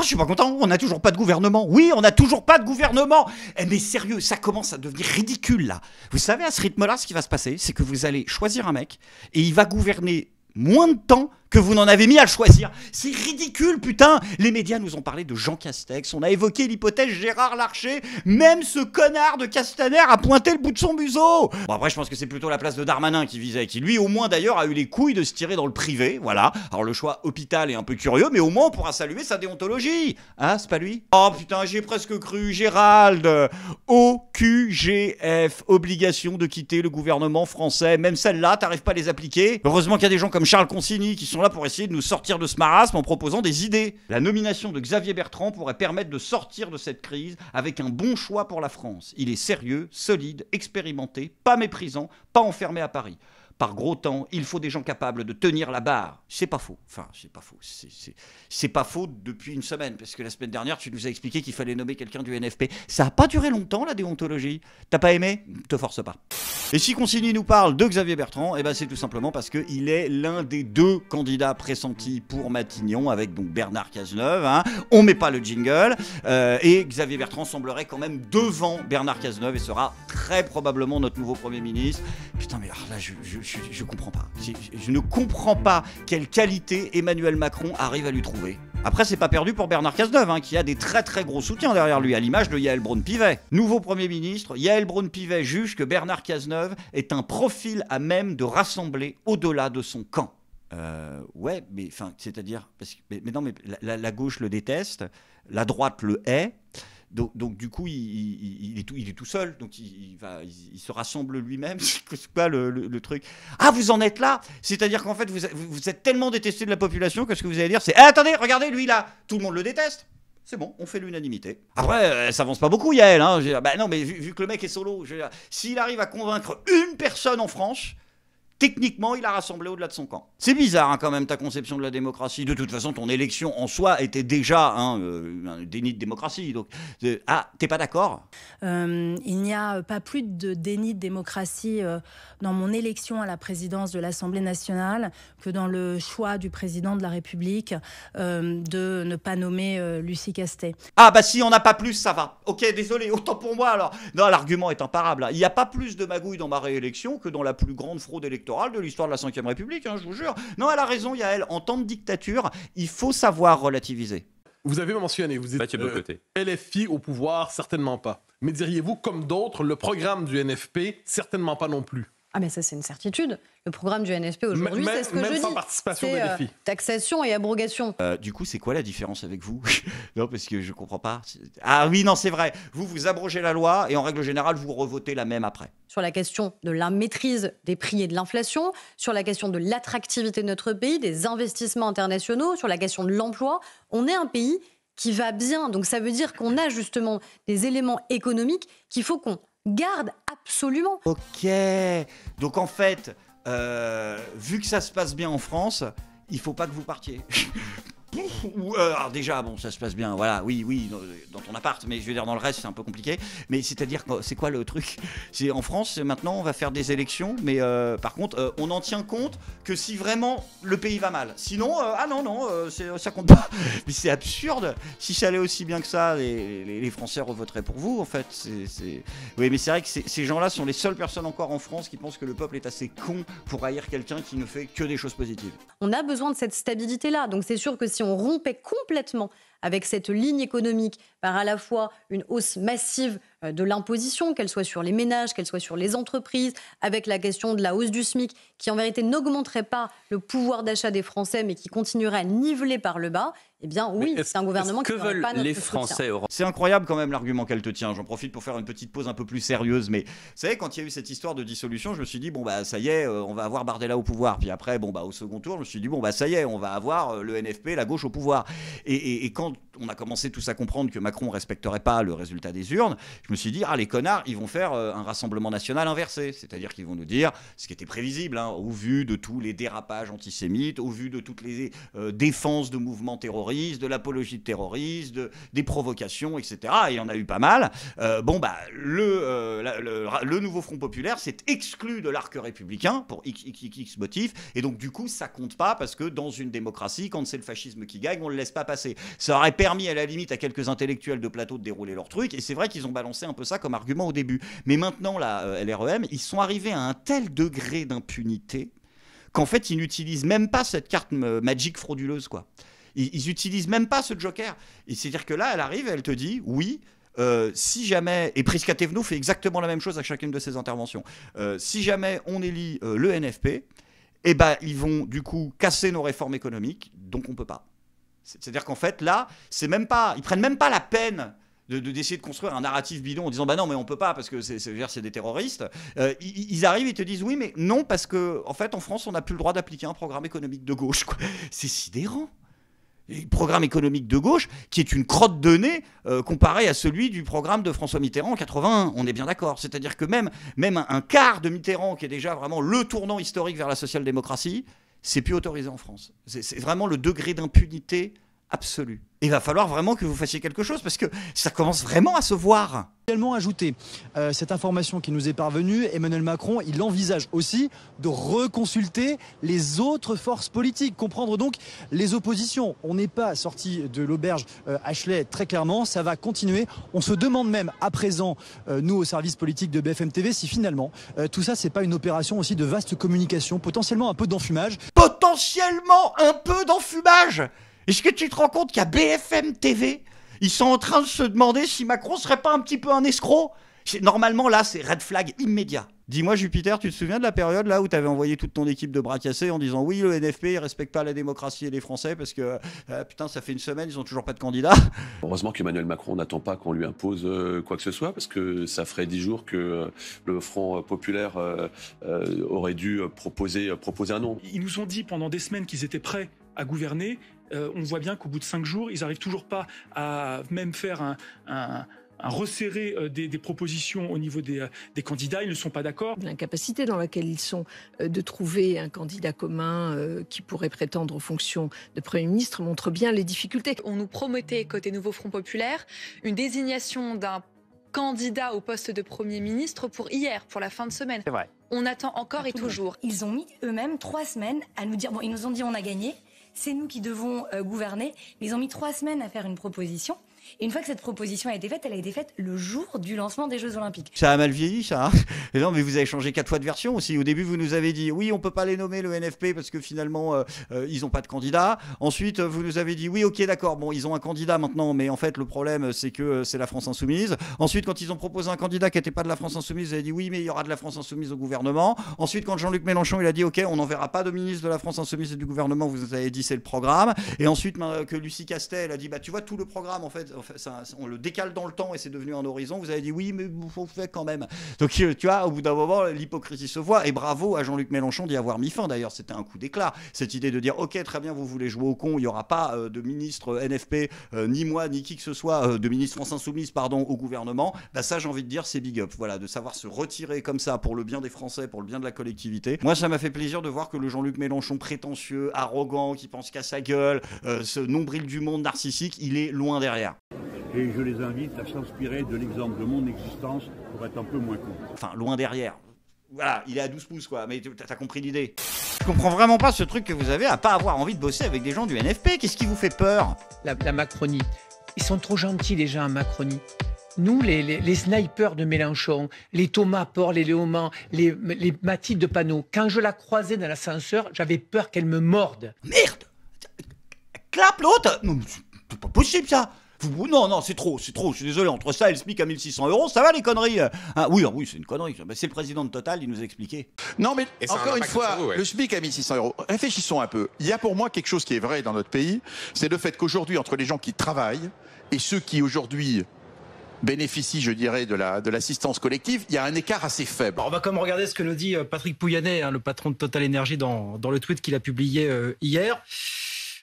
je suis pas content, on n'a toujours pas de gouvernement. Oui, on n'a toujours pas de gouvernement. Eh, mais sérieux, ça commence à devenir ridicule là. Vous savez, à ce rythme-là, ce qui va se passer, c'est que vous allez choisir un mec et il va gouverner moins de temps que vous n'en avez mis à le choisir. C'est ridicule, putain. Les médias nous ont parlé de Jean Castex, on a évoqué l'hypothèse Gérard Larcher, même ce connard de Castaner a pointé le bout de son museau. Bon, après, je pense que c'est plutôt la place de Darmanin qui visait, qui lui, au moins d'ailleurs, a eu les couilles de se tirer dans le privé, voilà. Alors le choix hôpital est un peu curieux, mais au moins on pourra saluer sa déontologie. Hein, c'est pas lui? Oh putain, j'ai presque cru, Gérald. OQGF, obligation de quitter le gouvernement français. Même celle-là, t'arrives pas à les appliquer. Heureusement qu'il y a des gens comme Charles Consigny qui sont là pour essayer de nous sortir de ce marasme en proposant des idées. La nomination de Xavier Bertrand pourrait permettre de sortir de cette crise avec un bon choix pour la France. Il est sérieux, solide, expérimenté, pas méprisant, pas enfermé à Paris. Par gros temps, il faut des gens capables de tenir la barre. C'est pas faux. Enfin, c'est pas faux. C'est pas faux depuis une semaine, parce que la semaine dernière, tu nous as expliqué qu'il fallait nommer quelqu'un du NFP. Ça a pas duré longtemps, la déontologie. T'as pas aimé? Te force pas. Et si Consigny nous parle de Xavier Bertrand, eh ben c'est tout simplement parce qu'il est l'un des 2 candidats pressentis pour Matignon, avec donc Bernard Cazeneuve. Hein. On met pas le jingle. Et Xavier Bertrand semblerait quand même devant Bernard Cazeneuve et sera très probablement notre nouveau Premier ministre. Putain, mais alors là, je comprends pas. Je ne comprends pas quelle qualité Emmanuel Macron arrive à lui trouver. Après, c'est pas perdu pour Bernard Cazeneuve, hein, qui a des très très gros soutiens derrière lui, à l'image de Yael Braun-Pivet. Nouveau Premier ministre, Yael Braun-Pivet juge que Bernard Cazeneuve est un profil à même de rassembler au-delà de son camp. Ouais, mais enfin, c'est-à-dire, mais non, mais la gauche le déteste, la droite le hait. Donc du coup, il est tout seul, donc il se rassemble lui-même. C'est quoi le truc? Ah, vous en êtes là? C'est-à-dire qu'en fait, vous êtes tellement détesté de la population que ce que vous allez dire, c'est attendez, regardez, lui là, tout le monde le déteste. C'est bon, on fait l'unanimité. Après, ça avance pas beaucoup, Yael. Hein. Bah non, mais vu que le mec est solo, s'il arrive à convaincre une personne en France, techniquement, il a rassemblé au-delà de son camp. C'est bizarre, hein, quand même, ta conception de la démocratie. De toute façon, ton élection en soi était déjà un déni de démocratie. Donc, t'es pas d'accord? Il n'y a pas plus de déni de démocratie dans mon élection à la présidence de l'Assemblée nationale que dans le choix du président de la République de ne pas nommer Lucie Castet. Ah bah si on n'a pas plus, ça va. Ok, désolé, autant pour moi alors. Non, l'argument est imparable. Hein. Il n'y a pas plus de magouille dans ma réélection que dans la plus grande fraude électorale de l'histoire de la Ve République, hein, je vous jure. Non, elle a raison, Yael. En temps de dictature, il faut savoir relativiser. Vous avez mentionné, vous êtes LFI au pouvoir, certainement pas. Mais diriez-vous, comme d'autres, le programme du NFP, certainement pas non plus? Ah mais ça c'est une certitude. Le programme du NFP aujourd'hui, c'est ce que je dis. Même sans participation de LFI. Taxation et abrogation. Du coup, c'est quoi la différence avec vous? Non, parce que je comprends pas. Ah oui, non, c'est vrai. Vous abrogez la loi et en règle générale, vous revotez la même après. Sur la question de la maîtrise des prix et de l'inflation, sur la question de l'attractivité de notre pays, des investissements internationaux, sur la question de l'emploi, on est un pays qui va bien. Donc ça veut dire qu'on a justement des éléments économiques qu'il faut qu'on garde absolument. Ok, donc en fait, vu que ça se passe bien en France, il faut pas que vous partiez. Alors déjà, bon, ça se passe bien, voilà, oui, dans ton appart, mais je veux dire, dans le reste, c'est un peu compliqué. Mais c'est-à-dire, c'est quoi le truc? C'est en France, maintenant, on va faire des élections, mais par contre, on en tient compte que si vraiment le pays va mal. Sinon, ça compte pas. Mais c'est absurde. Si ça allait aussi bien que ça, les Français revoteraient pour vous, en fait. Oui, mais c'est vrai que ces gens-là sont les seules personnes encore en France qui pensent que le peuple est assez con pour haïr quelqu'un qui ne fait que des choses positives. On a besoin de cette stabilité-là, donc c'est sûr que si on rompait complètement avec cette ligne économique par à la fois une hausse massive de l'imposition, qu'elle soit sur les ménages, qu'elle soit sur les entreprises, avec la question de la hausse du SMIC, qui en vérité n'augmenterait pas le pouvoir d'achat des Français, mais qui continuerait à niveler par le bas, eh bien oui, c'est un gouvernement qui n'aurait pas notre soutien. C'est incroyable quand même l'argument qu'elle te tient. J'en profite pour faire une petite pause un peu plus sérieuse. Mais vous savez, quand il y a eu cette histoire de dissolution, je me suis dit, bon bah ça y est, on va avoir Bardella au pouvoir. Puis après, bon bah au second tour, je me suis dit, bon bah ça y est, on va avoir le NFP, la gauche au pouvoir. Et quand on a commencé tous à comprendre que Macron ne respecterait pas le résultat des urnes, je me suis dit, ah les connards, ils vont faire un rassemblement national inversé. C'est-à-dire qu'ils vont nous dire, ce qui était prévisible, hein, au vu de tous les dérapages antisémites, au vu de toutes les défenses de mouvements terroristes, terroriste, de l'apologie de terrorisme, des provocations, etc. Et il y en a eu pas mal. Le nouveau Front populaire s'est exclu de l'arc républicain pour x motifs, et donc du coup ça compte pas, parce que dans une démocratie, quand c'est le fascisme qui gagne, on le laisse pas passer. Ça aurait permis à la limite à quelques intellectuels de plateau de dérouler leur truc, et c'est vrai qu'ils ont balancé un peu ça comme argument au début. Mais maintenant, la LREM, ils sont arrivés à un tel degré d'impunité qu'en fait, ils n'utilisent même pas cette carte magique frauduleuse, quoi. Ils utilisent même pas ce joker. Et c'est-à-dire que là, elle arrive, elle te dit, oui, si jamais, et Prisca Thévenot fait exactement la même chose à chacune de ses interventions, si jamais on élit le NFP, eh ben, ils vont du coup casser nos réformes économiques, donc on peut pas. C'est-à-dire qu'en fait, là, ils prennent même pas la peine d'essayer de construire un narratif bidon en disant bah non mais on peut pas parce que c'est des terroristes. Ils arrivent et te disent oui mais non parce que en fait en France on n'a plus le droit d'appliquer un programme économique de gauche, quoi. C'est sidérant. Et le programme économique de gauche qui est une crotte de nez comparé à celui du programme de François Mitterrand en 81, on est bien d'accord. C'est-à-dire que même un quart de Mitterrand, qui est déjà vraiment le tournant historique vers la social-démocratie, c'est plus autorisé en France. C'est vraiment le degré d'impunité absolu. Il va falloir vraiment que vous fassiez quelque chose parce que ça commence vraiment à se voir. Également ajouter cette information qui nous est parvenue, Emmanuel Macron, il envisage aussi de reconsulter les autres forces politiques, comprendre donc les oppositions. On n'est pas sorti de l'auberge Ashley très clairement, ça va continuer. On se demande même à présent, nous au service politique de BFM TV, si finalement tout ça c'est pas une opération aussi de vaste communication, potentiellement un peu d'enfumage. Potentiellement un peu d'enfumage. Est-ce que tu te rends compte qu'à BFM TV, ils sont en train de se demander si Macron serait pas un petit peu un escroc ? Normalement, là, c'est red flag immédiat. Dis-moi, Jupiter, tu te souviens de la période là où tu avais envoyé toute ton équipe de bras cassés en disant oui, le NFP, il respecte pas la démocratie et les Français parce que putain, ça fait une semaine, ils ont toujours pas de candidat. Heureusement qu'Emmanuel Macron n'attend pas qu'on lui impose quoi que ce soit, parce que ça ferait 10 jours que le Front populaire aurait dû proposer un nom. Ils nous ont dit pendant des semaines qu'ils étaient prêts à gouverner. On voit bien qu'au bout de 5 jours, ils n'arrivent toujours pas à même faire un resserrer des propositions au niveau des candidats. Ils ne sont pas d'accord. L'incapacité dans laquelle ils sont de trouver un candidat commun qui pourrait prétendre aux fonctions de Premier ministre montre bien les difficultés. On nous promettait, côté Nouveau Front populaire, une désignation d'un candidat au poste de Premier ministre pour hier, pour la fin de semaine. C'est vrai. On attend encore et toujours. Ils ont mis eux-mêmes 3 semaines à nous dire, bon, ils nous ont dit on a gagné, c'est nous qui devons gouverner, mais ils ont mis 3 semaines à faire une proposition. Et une fois que cette proposition a été faite, elle a été faite le jour du lancement des Jeux Olympiques. Ça a mal vieilli, ça. Et non, mais vous avez changé 4 fois de version aussi. Au début, vous nous avez dit oui, on peut pas les nommer le NFP parce que finalement, ils ont pas de candidat. Ensuite, vous nous avez dit oui, ok, d'accord, bon, ils ont un candidat maintenant, mais en fait, le problème, c'est que c'est la France Insoumise. Ensuite, quand ils ont proposé un candidat qui n'était pas de la France Insoumise, vous avez dit oui, mais il y aura de la France Insoumise au gouvernement. Ensuite, quand Jean-Luc Mélenchon, il a dit ok, on n'enverra pas de ministre de la France Insoumise et du gouvernement, vous nous avez dit c'est le programme. Et ensuite, que Lucie Castel a dit bah tu vois tout le programme, en fait on le décale dans le temps et c'est devenu un horizon. Vous avez dit oui, mais faut le faire quand même. Donc tu vois, au bout d'un moment, l'hypocrisie se voit. Et bravo à Jean-Luc Mélenchon d'y avoir mis fin. D'ailleurs, c'était un coup d'éclat. Cette idée de dire ok, très bien, vous voulez jouer au con, il n'y aura pas de ministre NFP, ni moi, ni qui que ce soit, de ministre France Insoumise, pardon, au gouvernement. Bah ça, j'ai envie de dire, c'est big up. Voilà, de savoir se retirer comme ça pour le bien des Français, pour le bien de la collectivité. Moi, ça m'a fait plaisir de voir que le Jean-Luc Mélenchon prétentieux, arrogant, qui pense qu'à sa gueule, ce nombril du monde narcissique, il est loin derrière. Et je les invite à s'inspirer de l'exemple de mon existence pour être un peu moins con. Enfin, loin derrière. Voilà, il est à 12 pouces, quoi, mais t'as compris l'idée. Je comprends vraiment pas ce truc que vous avez à pas avoir envie de bosser avec des gens du NFP. Qu'est-ce qui vous fait peur ? La Macronie. Ils sont trop gentils, les gens à Macronie. Nous, les snipers de Mélenchon, les Thomas Porte, les Léaumont, les Mathilde Panot, quand je la croisais dans l'ascenseur, j'avais peur qu'elle me morde. Merde ! Clap l'autre ! C'est pas possible, ça ! Non, c'est trop, je suis désolé, entre ça et le SMIC à 1600 €, ça va les conneries. Oui, c'est une connerie, c'est le président de Total, il nous a expliqué. Non mais encore une fois, le SMIC à 1600 €, réfléchissons un peu. Il y a pour moi quelque chose qui est vrai dans notre pays, c'est le fait qu'aujourd'hui, entre les gens qui travaillent et ceux qui aujourd'hui bénéficient, je dirais, de l'assistance collective, il y a un écart assez faible. Alors on va quand même regarder ce que nous dit Patrick Pouyanné, le patron de Total Énergie, dans le tweet qu'il a publié hier.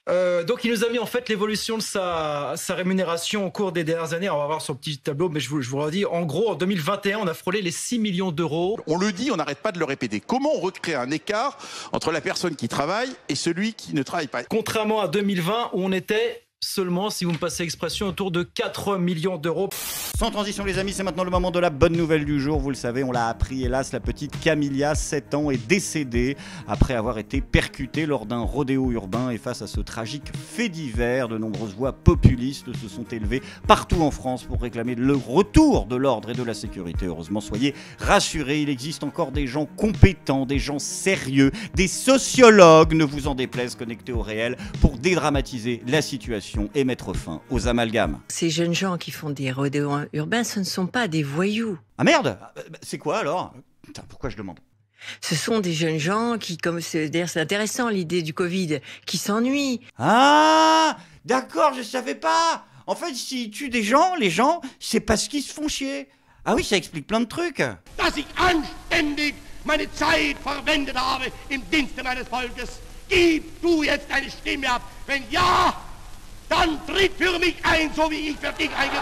Donc il nous a mis en fait l'évolution de sa rémunération au cours des dernières années. On va voir son petit tableau, mais je vous le redis. En gros, en 2021, on a frôlé les 6 millions d'euros. On le dit, on n'arrête pas de le répéter. Comment on recrée un écart entre la personne qui travaille et celui qui ne travaille pas ? Contrairement à 2020, où on était seulement, si vous me passez l'expression, autour de 4 millions d'euros. Sans transition les amis, c'est maintenant le moment de la bonne nouvelle du jour. Vous le savez, on l'a appris, hélas, la petite Camilla, 7 ans, est décédée après avoir été percutée lors d'un rodéo urbain. Et face à ce tragique fait divers, de nombreuses voix populistes se sont élevées partout en France pour réclamer le retour de l'ordre et de la sécurité. Heureusement, soyez rassurés, il existe encore des gens compétents, des gens sérieux, des sociologues, ne vous en déplaise, connectés au réel, pour dédramatiser la situation et mettre fin aux amalgames. Ces jeunes gens qui font des rodéos urbains, ce ne sont pas des voyous. Ah merde! C'est quoi alors? Putain, pourquoi je demande? Ce sont des jeunes gens qui, d'ailleurs c'est intéressant l'idée du Covid, qui s'ennuient. Ah! D'accord, je savais pas! En fait, s'ils tuent des gens, les gens, c'est parce qu'ils se font chier. Ah oui, ça explique plein de trucs. Dass ich anständig meine Zeit verwendet habe im Dienste meines Volkes. Gib du jetzt deine Stimme ab. Wenn ja, dann tritt für mich ein, so wie ich für dich eingetreten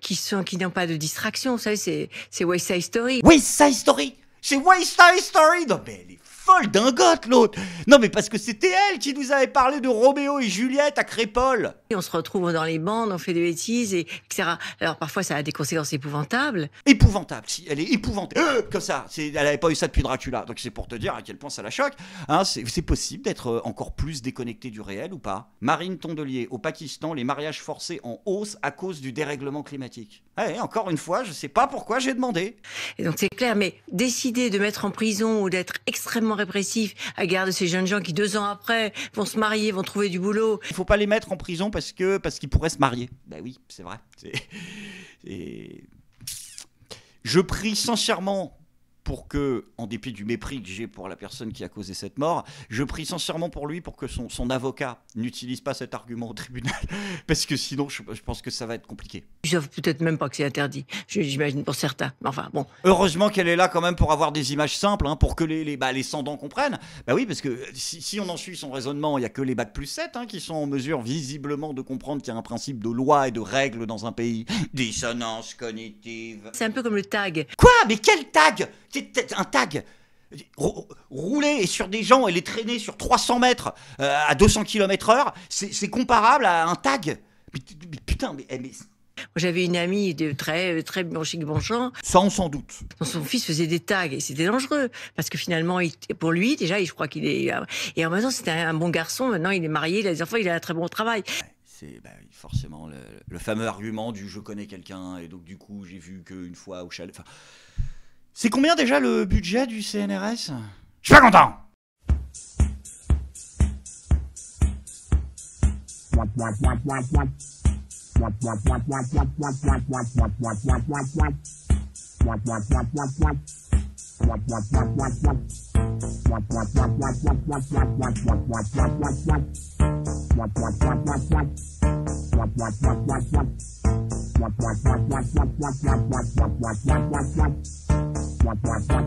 bin. Qui n'ont pas de distraction, vous savez, c'est West Side Story. West Side Story! C'est West Side Story! Non mais elle est folle dingote l'autre! Non mais parce que c'était elle qui nous avait parlé de Roméo et Juliette à Crépole! Et on se retrouve dans les bandes, on fait des bêtises, etc. Alors parfois ça a des conséquences épouvantables. Épouvantable, si, elle est épouvantable. Comme ça, elle n'avait pas eu ça depuis Dracula. Donc c'est pour te dire à quel point ça la choque. Hein, c'est possible d'être encore plus déconnecté du réel ou pas? Marine Tondelier, au Pakistan, les mariages forcés en hausse à cause du dérèglement climatique. Ouais, encore une fois, je sais pas pourquoi j'ai demandé. Et donc c'est clair, mais décider de mettre en prison ou d'être extrêmement répressif à l'égard de ces jeunes gens qui 2 ans après vont se marier, vont trouver du boulot. Il faut pas les mettre en prison parce qu'ils pourraient se marier. Ben oui, c'est vrai. Je prie sincèrement pour que, en dépit du mépris que j'ai pour la personne qui a causé cette mort, je prie sincèrement pour lui pour que son avocat n'utilise pas cet argument au tribunal. Parce que sinon, je pense que ça va être compliqué. Ils savent peut-être même pas que c'est interdit, j'imagine pour certains. Enfin bon. Heureusement qu'elle est là quand même pour avoir des images simples, hein, pour que les sans-dents comprennent. Bah oui, parce que si on en suit son raisonnement, il n'y a que les bac+7 hein, qui sont en mesure visiblement de comprendre qu'il y a un principe de loi et de règles dans un pays. Dissonance cognitive. C'est un peu comme le tag. Quoi? Mais quel tag? Un tag rouler sur des gens et les traîner sur 300 mètres à 200 km/h, c'est comparable à un tag. Mais putain, mais... J'avais une amie de très bon chic Bonchamp. Ça, on s'en doute. Son fils faisait des tags et c'était dangereux. Parce que finalement, pour lui, déjà, je crois qu'il est... Et en même temps, c'était un bon garçon. Maintenant, il est marié, il a des enfants, il a un très bon travail. C'est forcément le fameux argument du « je connais quelqu'un » et donc du coup, j'ai vu qu'une fois au chalet... Enfin, c'est combien déjà le budget du CNRS? Je suis pas content!